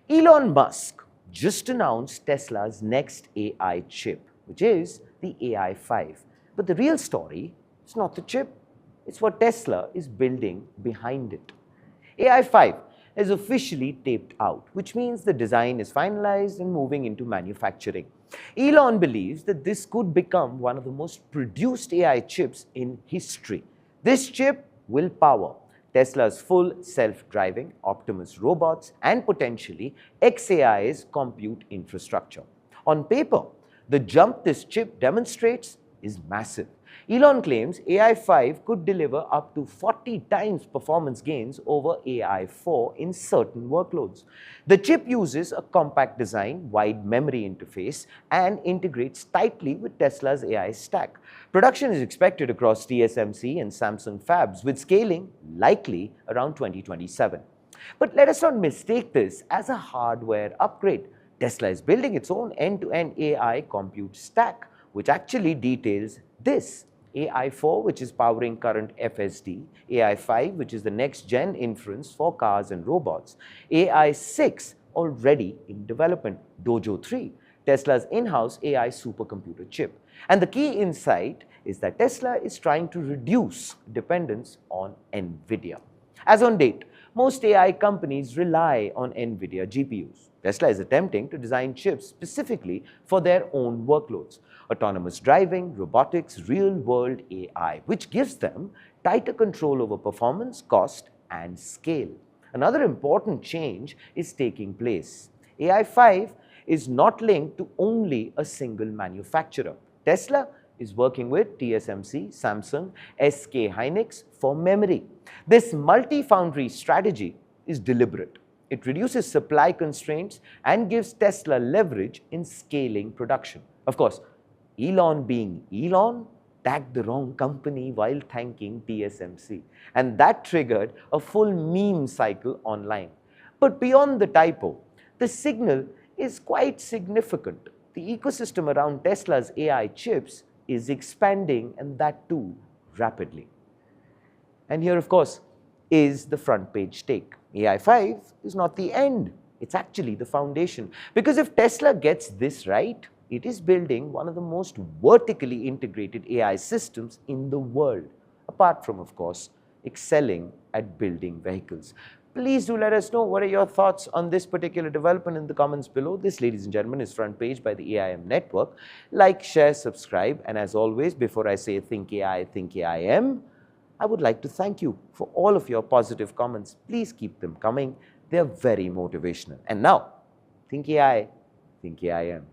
Elon Musk just announced Tesla's next AI chip, which is the AI5. But the real story is not the chip, it's what Tesla is building behind it. AI5 is officially taped out, which means the design is finalized and moving into manufacturing. Elon believes that this could become one of the most produced AI chips in history. This chip will power Tesla's full self-driving Optimus robots and potentially xAI's compute infrastructure. On paper, the jump this chip demonstrates is massive. Elon claims AI5 could deliver up to 40 times performance gains over AI4 in certain workloads. The chip uses a compact design, wide memory interface, and integrates tightly with Tesla's AI stack. Production is expected across TSMC and Samsung fabs, with scaling likely around 2027. But let us not mistake this as a hardware upgrade. Tesla is building its own end-to-end AI compute stack, which actually details this: AI4, which is powering current FSD, AI5, which is the next-gen inference for cars and robots, AI6, already in development, Dojo 3, Tesla's in-house AI supercomputer chip. And the key insight is that Tesla is trying to reduce dependence on NVIDIA. As on date, most AI companies rely on NVIDIA GPUs. Tesla is attempting to design chips specifically for their own workloads: autonomous driving, robotics, real-world AI, which gives them tighter control over performance, cost, and scale. Another important change is taking place. AI5 is not linked to only a single manufacturer. Tesla is working with TSMC, Samsung, SK Hynix for memory. This multi-foundry strategy is deliberate. It reduces supply constraints and gives Tesla leverage in scaling production. Of course, Elon, being Elon, tagged the wrong company while thanking TSMC, and that triggered a full meme cycle online. But beyond the typo, the signal is quite significant. The ecosystem around Tesla's AI chips is expanding, and that too rapidly. And here, of course, is the front page take. AI5 is not the end, it's actually the foundation. Because if Tesla gets this right, it is building one of the most vertically integrated AI systems in the world, apart from, of course, excelling at building vehicles. Please do let us know what are your thoughts on this particular development in the comments below. This, ladies and gentlemen, is Front Page by the AIM Network. Like, share, subscribe, and as always, before I say think AI, think AIM, I would like to thank you for all of your positive comments. Please keep them coming. They're very motivational. And now, think AI, think AIM.